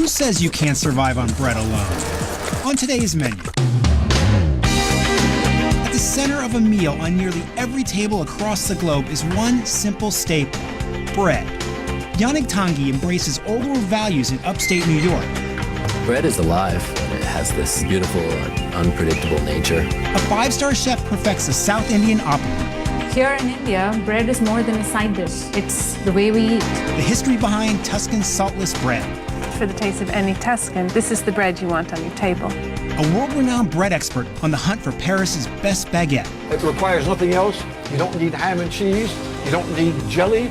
Who says you can't survive on bread alone? On today's menu. At the center of a meal on nearly every table across the globe is one simple staple: bread. Yannick Tanguy embraces old world values in upstate New York. Bread is alive. It has this beautiful, unpredictable nature. A five-star chef perfects the South Indian omelette. Here in India, bread is more than a side dish. It's the way we eat. The history behind Tuscan saltless bread. For the taste of any Tuscan, this is the bread you want on your table. A world-renowned bread expert on the hunt for Paris's best baguette. It requires nothing else. You don't need ham and cheese. You don't need jelly.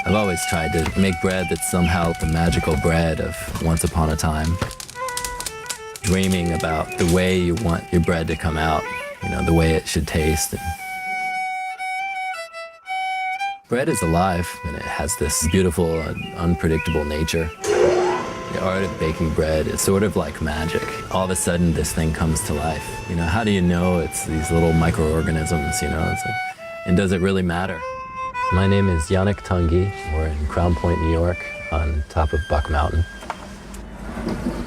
I've always tried to make bread that's somehow the magical bread of once upon a time. Dreaming about the way you want your bread to come out, the way it should taste. Bread is alive, and it has this beautiful, unpredictable nature. The art of baking bread is sort of like magic. All of a sudden, this thing comes to life. How do you know it's these little microorganisms, and does it really matter? My name is Yannick Tanguy. We're in Crown Point, New York, on top of Buck Mountain.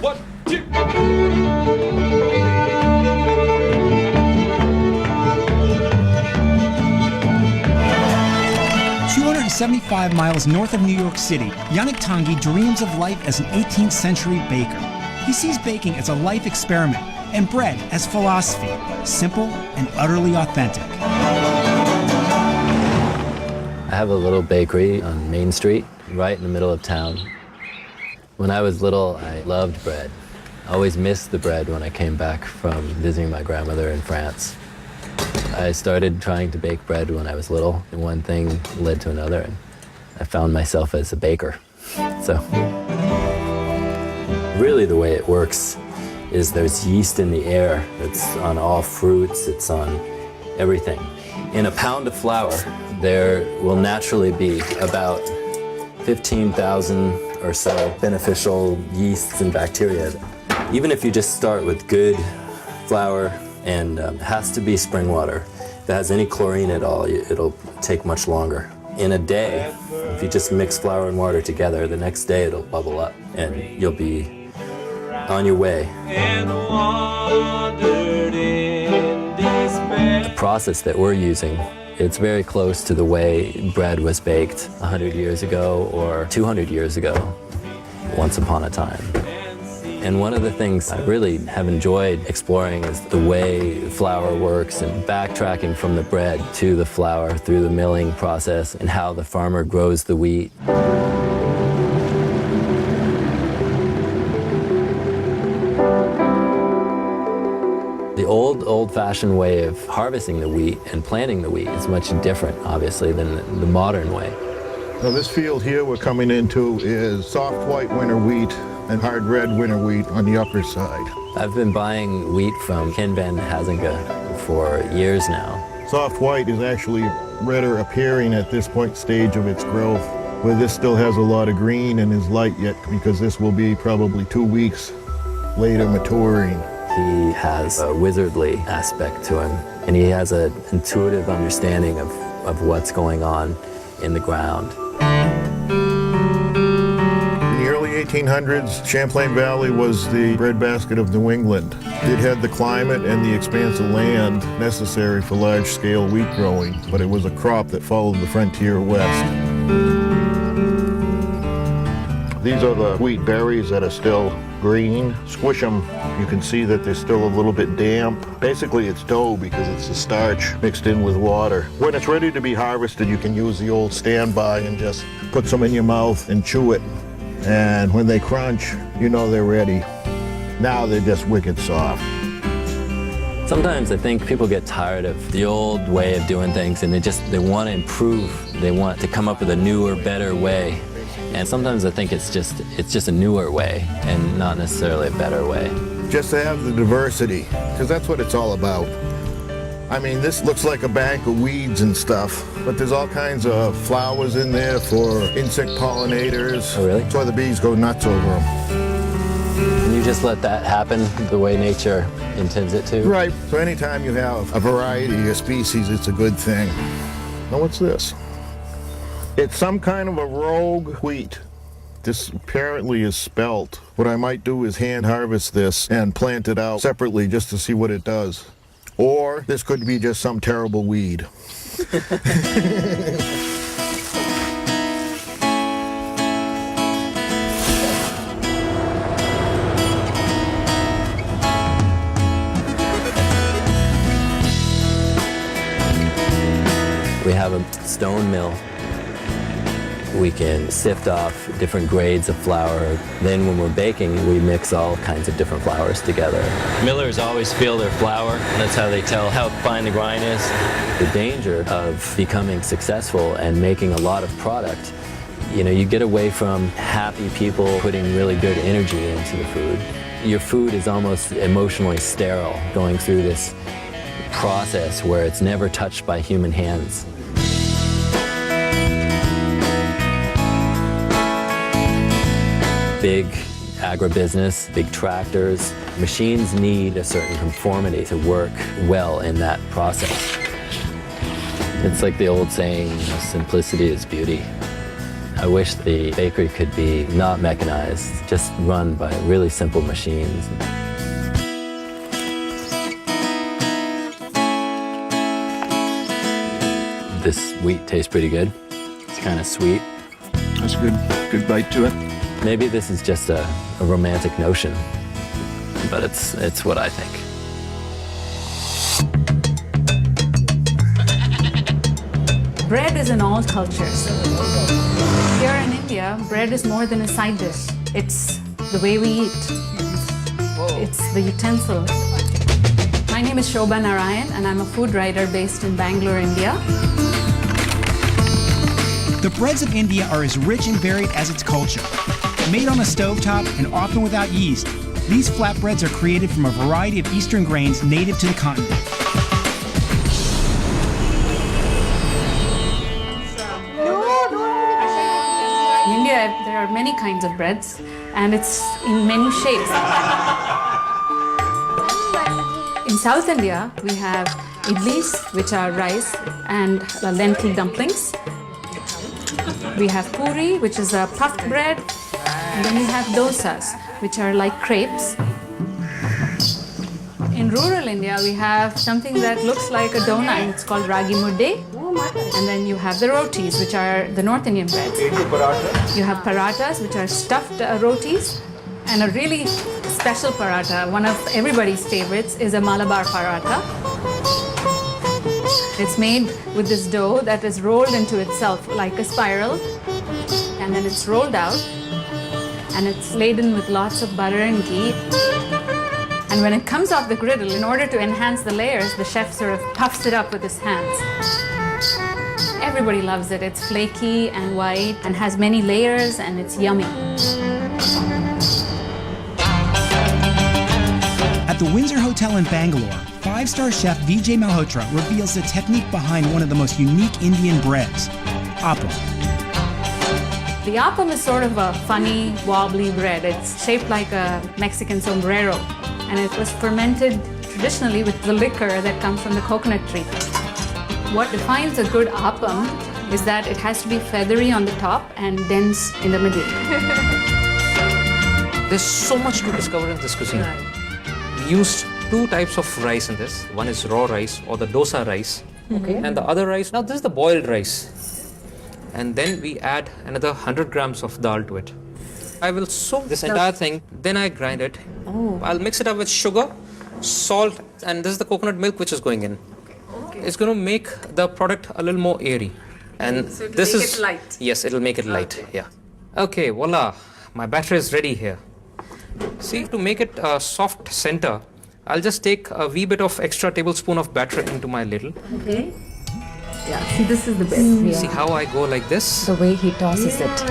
1, 2. 275 miles north of New York City, Yannick Tanguy dreams of life as an 18th century baker. He sees baking as a life experiment and bread as philosophy, simple and utterly authentic. I have a little bakery on Main Street, right in the middle of town. When I was little, I loved bread. I always missed the bread when I came back from visiting my grandmother in France. I started trying to bake bread when I was little, and one thing led to another, and I found myself as a baker. So, really the way it works is there's yeast in the air. It's on all fruits, it's on everything. In a pound of flour, there will naturally be about 15,000 or so beneficial yeasts and bacteria. Even if you just start with good flour, and it has to be spring water. If it has any chlorine at all, it'll take much longer. In a day, if you just mix flour and water together, the next day it'll bubble up and you'll be on your way. The process that we're using, it's very close to the way bread was baked 100 years ago or 200 years ago, once upon a time. And one of the things I really have enjoyed exploring is the way flour works and backtracking from the bread to the flour through the milling process and how the farmer grows the wheat. The old-fashioned way of harvesting the wheat and planting the wheat is much different, obviously, than the modern way. Now this field here we're coming into is soft white winter wheat and hard red winter wheat on the upper side. I've been buying wheat from Ken Van Hazinga for years now. Soft white is actually redder appearing at this stage of its growth, where this still has a lot of green and is light yet, because this will be probably 2 weeks later maturing. He has a wizardly aspect to him, and he has an intuitive understanding of what's going on in the ground. In the early 1800s, Champlain Valley was the breadbasket of New England. It had the climate and the expanse of land necessary for large-scale wheat growing, but it was a crop that followed the frontier west. These are the wheat berries that are still green. Squish them, you can see that they're still a little bit damp. Basically it's dough because it's the starch mixed in with water. When it's ready to be harvested, you can use the old standby and just put some in your mouth and chew it. And when they crunch, you know they're ready. Now they're just wicked soft. Sometimes I think people get tired of the old way of doing things and they want to improve. They want to come up with a newer, better way. And sometimes I think it's just a newer way and not necessarily a better way. Just to have the diversity, because that's what it's all about. I mean, this looks like a bank of weeds and stuff, but there's all kinds of flowers in there for insect pollinators. Oh, really? That's why the bees go nuts over them. And you just let that happen the way nature intends it to? Right. So anytime you have a variety of species, it's a good thing. Now, what's this? It's some kind of a rogue wheat. This apparently is spelt. What I might do is hand harvest this and plant it out separately just to see what it does. Or this could be just some terrible weed. We have a stone mill. We can sift off different grades of flour. Then when we're baking, we mix all kinds of different flours together. Millers always feel their flour. That's how they tell how fine the grind is. The danger of becoming successful and making a lot of product, you get away from happy people putting really good energy into the food. Your food is almost emotionally sterile, going through this process where it's never touched by human hands. Big agribusiness, big tractors, machines need a certain conformity to work well in that process. It's like the old saying, simplicity is beauty. I wish the bakery could be not mechanized, just run by really simple machines. This wheat tastes pretty good. It's kind of sweet. That's a good bite to it. Maybe this is just a romantic notion, but it's what I think. Bread is in all cultures. Here in India, bread is more than a side dish. It's the way we eat. It's the utensil. My name is Shobha Narayan, and I'm a food writer based in Bangalore, India. The breads of India are as rich and varied as its culture. Made on a stovetop and often without yeast, these flatbreads are created from a variety of Eastern grains native to the continent. In India, there are many kinds of breads, and it's in many shapes. In South India, we have idlis, which are rice and lentil dumplings. We have puri, which is a puffed bread. And then we have dosas, which are like crepes. In rural India, we have something that looks like a donut. It's called ragi mudde. And then you have the rotis, which are the North Indian breads. You have parathas, which are stuffed rotis. And a really special paratha, one of everybody's favorites, is a Malabar paratha. It's made with this dough that is rolled into itself like a spiral. And then it's rolled out. And it's laden with lots of butter and ghee. And when it comes off the griddle, in order to enhance the layers, the chef sort of puffs it up with his hands. Everybody loves it. It's flaky and white and has many layers, and it's yummy. At the Windsor Hotel in Bangalore, five-star chef Vijay Malhotra reveals the technique behind one of the most unique Indian breads, appam. The appam is sort of a funny, wobbly bread. It's shaped like a Mexican sombrero, and it was fermented traditionally with the liquor that comes from the coconut tree. What defines a good appam is that it has to be feathery on the top and dense in the middle. There's so much to discover in this cuisine. We used two types of rice in this. One is raw rice or the dosa rice, and the other rice, now this is the boiled rice. And then we add another 100 grams of dal to it. I will soak this entire thing, then I grind it. I'll mix it up with sugar, salt, and this is the coconut milk which is going in. It's going to make the product a little more airy. And So it'll this make is it light. Yes, it'll make it light. Yeah. Okay, voila. My batter is ready here. See, to make it a soft center, I'll just take a wee bit of extra tablespoon of batter into my ladle. Okay. Yeah, see, this is the best. See how I go like this? The way he tosses it.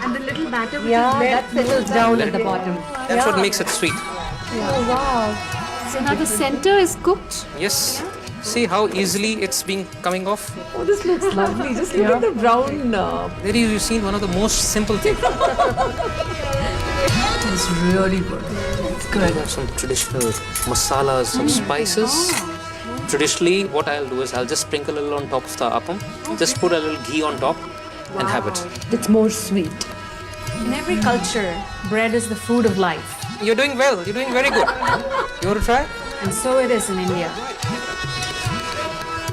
And the little batter which Yeah, is that settles down at the bottom. That's what makes it sweet. Oh, wow. So now the center is cooked. Yes. See how easily it's been coming off? Oh, this looks lovely. Just look at the brown. There you've seen one of the most simple things. It's really good. It's good. Some traditional masalas, some spices. Traditionally, what I'll do is I'll just sprinkle a little on top of the appam, just put a little ghee on top and have it. It's more sweet. In every culture, bread is the food of life. You're doing well. You're doing very good. You want to try? And so it is in India.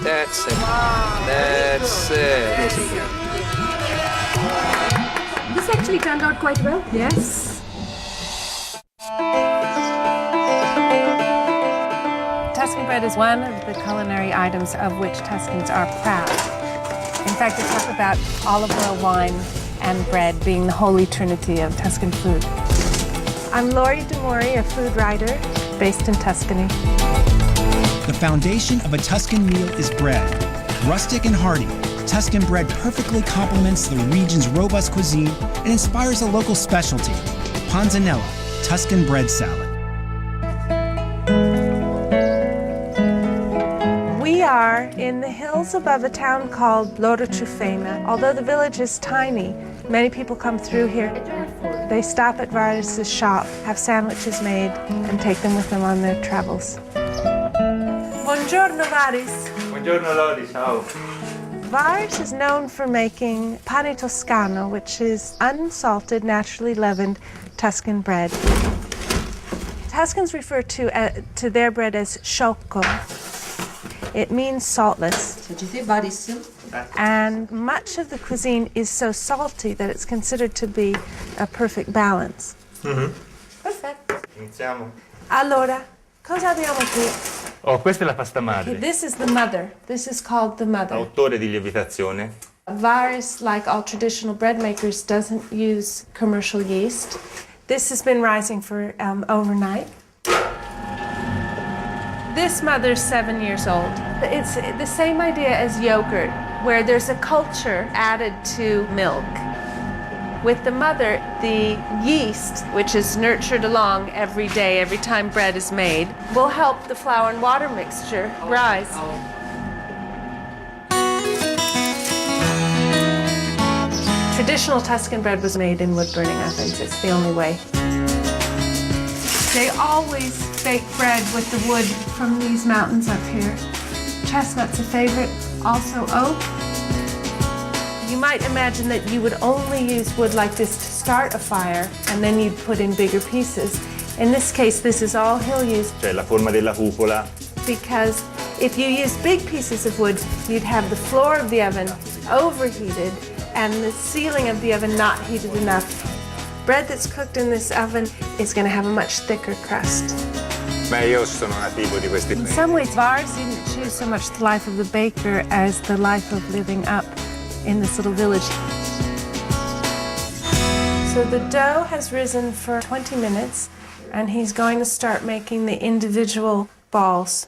That's it. That's it. This actually turned out quite well. Yes. Tuscan bread is one of the culinary items of which Tuscans are proud. In fact, they talk about olive oil, wine, and bread being the holy trinity of Tuscan food. I'm Lori DeMori, a food writer based in Tuscany. The foundation of a Tuscan meal is bread. Rustic and hearty, Tuscan bread perfectly complements the region's robust cuisine and inspires a local specialty, panzanella, Tuscan bread salad. We are in the hills above a town called Loro Ciufena. Although the village is tiny, many people come through here. They stop at Varis's shop, have sandwiches made, and take them with them on their travels. Buongiorno, Varis. Buongiorno Lori, ciao. Varis is known for making pane toscano, which is unsalted, naturally leavened Tuscan bread. Tuscans refer to their bread as sciocco. It means saltless. And much of the cuisine is so salty that it's considered to be a perfect balance. Perfetto. Iniziamo. Allora, cosa abbiamo qui? Oh, questa è la pasta madre. Okay, this is the mother. This is called the mother. Autore di lievitazione. Varis, like all traditional bread makers, doesn't use commercial yeast. This has been rising for overnight. This mother's 7 years old. It's the same idea as yogurt, where there's a culture added to milk. With the mother, the yeast, which is nurtured along every day, every time bread is made, will help the flour and water mixture rise. Traditional Tuscan bread was made in wood-burning ovens. It's the only way. They always bake bread with the wood from these mountains up here. Chestnut's a favorite, also oak. You might imagine that you would only use wood like this to start a fire, and then you'd put in bigger pieces. In this case, this is all he'll use. Cioè la forma della cupola. Because if you use big pieces of wood, you'd have the floor of the oven overheated and the ceiling of the oven not heated enough. Bread that's cooked in this oven is going to have a much thicker crust. Beh, io sono nativo di questi In paesi. some ways, Varis didn't choose so much the life of the baker as the life of living up in this little village. So the dough has risen for 20 minutes, and he's going to start making the individual balls.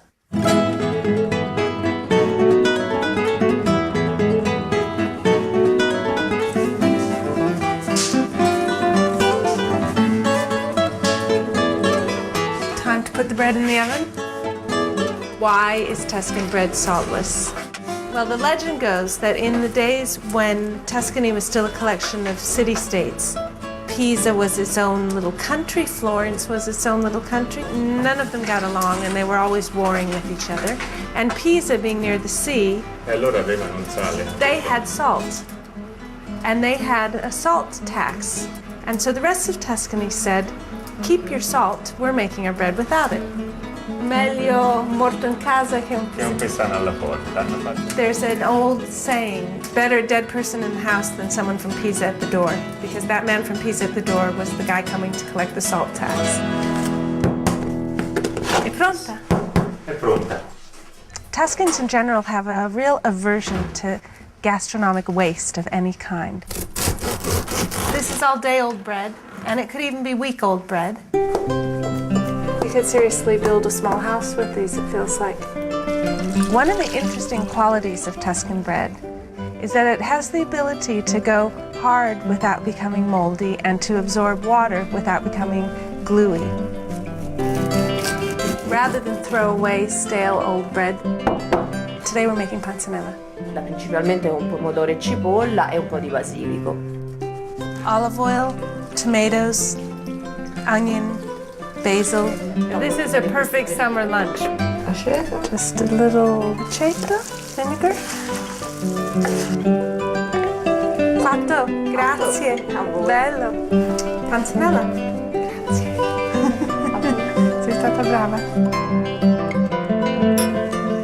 Time to put the bread in the oven. Why is Tuscan bread saltless? Well, the legend goes that in the days when Tuscany was still a collection of city-states, Pisa was its own little country, Florence was its own little country. None of them got along, and they were always warring with each other. And Pisa, being near the sea, E allora avevano il sale. they had salt, and they had a salt tax. And so the rest of Tuscany said, keep your salt, we're making our bread without it. Meglio morto in casa che un Che un pesano alla porta. Hanno fatto. There's an old saying, better a dead person in the house than someone from Pisa at the door, because that man from Pisa at the door was the guy coming to collect the salt tax. È pronta? È pronta. Tuscans in general have a real aversion to gastronomic waste of any kind. This is all day-old bread, and it could even be week-old bread. You could seriously build a small house with these, it feels like. One of the interesting qualities of Tuscan bread is that it has the ability to go hard without becoming moldy and to absorb water without becoming gluey. Rather than throw away stale old bread, today we're making panzanella. Principalmente con pomodoro e cipolla e un po' di basilico. Olive oil, tomatoes, onion, basil. This is a perfect summer lunch. Aceto. Just a little aceto, vinegar. Fatto, grazie. Bello. Panzanella. Grazie. Sei stata brava.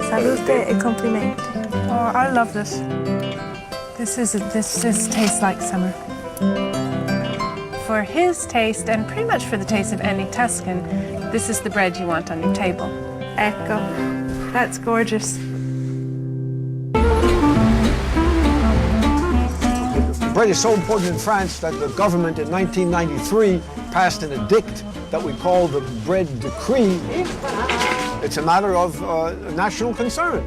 Salute e complimenti. Oh, I love this. This tastes like summer. For his taste, and pretty much for the taste of any Tuscan, this is the bread you want on your table. Ecco, that's gorgeous. Bread is so important in France that the government in 1993 passed an edict that we call the Bread Decree. It's a matter of national concern.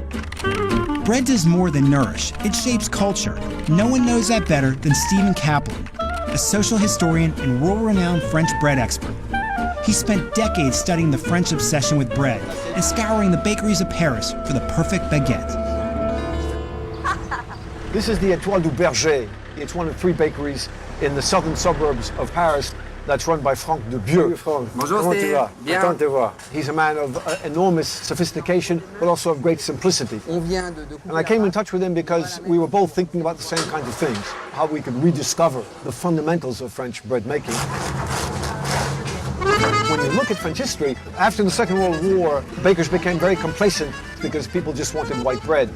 Bread does more than nourish, it shapes culture. No one knows that better than Stephen Kaplan, a social historian and world-renowned French bread expert. He spent decades studying the French obsession with bread and scouring the bakeries of Paris for the perfect baguette. This is the Étoile du Berger. It's one of 3 bakeries in the southern suburbs of Paris that's run by Franck de Bieu. Bonjour, Steve. Bien. Content de voir. He's a man of enormous sophistication, but also of great simplicity. And I came in touch with him because we were both thinking about the same kinds of things, how we could rediscover the fundamentals of French bread making. When you look at French history, after the Second World War, bakers became very complacent because people just wanted white bread.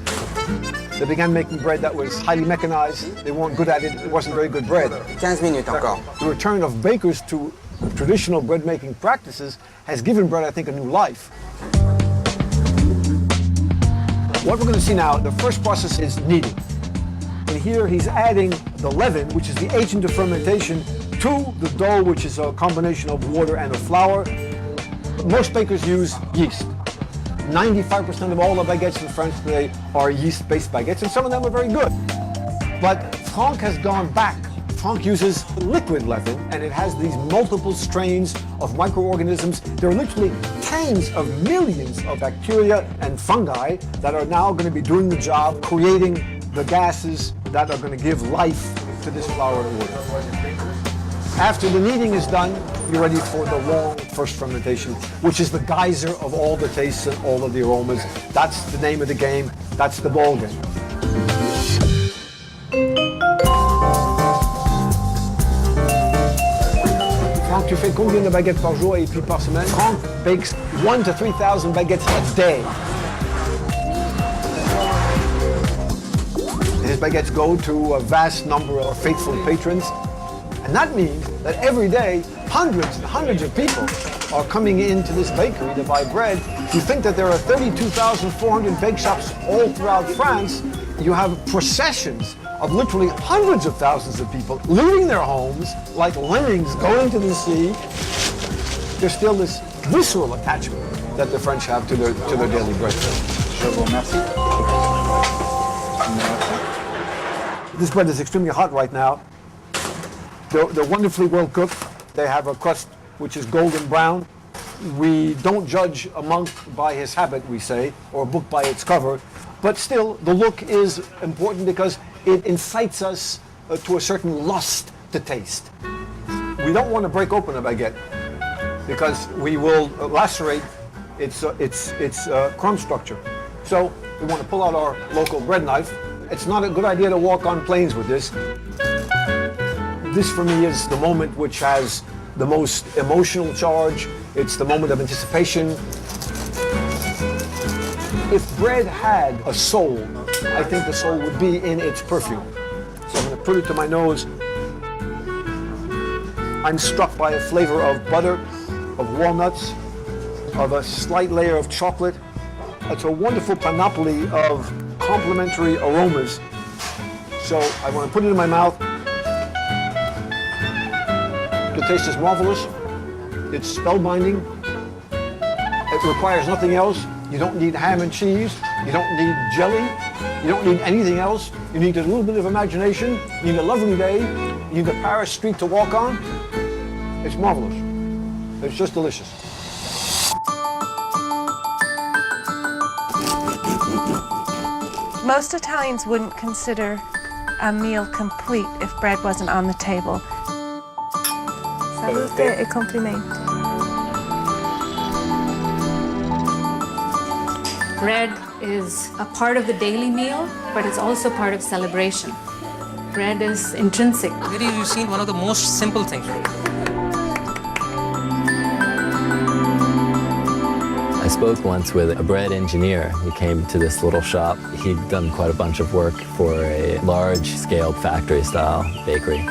They began making bread that was highly mechanized. They weren't good at it. It wasn't very good bread. 15 minutes encore. The return of bakers to traditional bread-making practices has given bread, I think, a new life. What we're going to see now, the first process is kneading. And here he's adding the leaven, which is the agent of fermentation, to the dough, which is a combination of water and of flour. Most bakers use yeast. 95% of all the baguettes in France today are yeast-based baguettes, and some of them are very good. But Franck has gone back. Franck uses liquid leaven, and it has these multiple strains of microorganisms. There are literally tens of millions of bacteria and fungi that are now going to be doing the job, creating the gases that are going to give life to this flour and water. After the kneading is done, you're ready for the long first fermentation, which is the geyser of all the tastes and all of the aromas. That's the name of the game. That's the ball game. Franck, tu fais combien de baguettes par jour et puis par semaine? Franck bakes 1,000 to 3,000 baguettes a day. His baguettes go to a vast number of faithful patrons. And that means that every day, hundreds and hundreds of people are coming into this bakery to buy bread. You think that there are 32,400 bake shops all throughout France. You have processions of literally hundreds of thousands of people leaving their homes like lemmings going to the sea. There's still this visceral attachment that the French have to their daily bread. This bread is extremely hot right now. They're wonderfully well cooked. They have a crust which is golden brown. We don't judge a monk by his habit, we say, or a book by its cover. But still, the look is important because it incites us to a certain lust to taste. We don't want to break open a baguette because we will lacerate its crumb structure. So we want to pull out our local bread knife. It's not a good idea to walk on planes with this. This for me is the moment which has the most emotional charge. It's the moment of anticipation. If bread had a soul, I think the soul would be in its perfume. So I'm going to put it to my nose. I'm struck by a flavor of butter, of walnuts, of a slight layer of chocolate. It's a wonderful panoply of complementary aromas. So I want to put it in my mouth. The taste is marvelous. It's spellbinding. It requires nothing else. You don't need ham and cheese. You don't need jelly. You don't need anything else. You need a little bit of imagination. You need a lovely day. You need a Paris street to walk on. It's marvelous. It's just delicious. Most Italians wouldn't consider a meal complete if bread wasn't on the table. Salute e complimenti. Bread is a part of the daily meal, but it's also part of celebration. Bread is intrinsic. Here you've seen one of the most simple things. I spoke once with a bread engineer. He came to this little shop. He'd done quite a bunch of work for a large-scale factory-style bakery.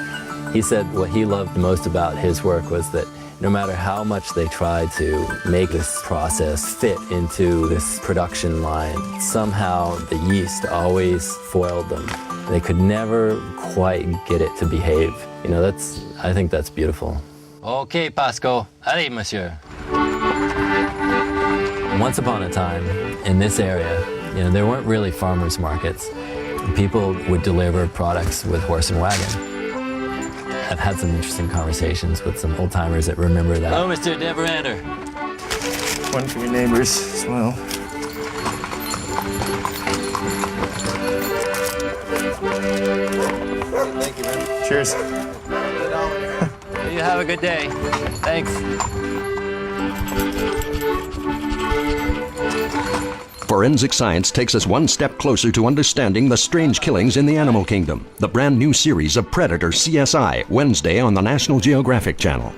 He said what he loved most about his work was that no matter how much they tried to make this process fit into this production line, somehow the yeast always foiled them. They could never quite get it to behave. You know, I think that's beautiful. Okay, Pasco. Allez, monsieur. Once upon a time, in this area, you know, there weren't really farmers markets. People would deliver products with horse and wagon. I've had some interesting conversations with some old-timers that remember that. Hello, Mr. Deverander. One for your neighbors as well. Thank you, man. Cheers. You have a good day. Thanks. Forensic science takes us one step closer to understanding the strange killings in the animal kingdom. The brand new series of Predator CSI, Wednesday on the National Geographic Channel.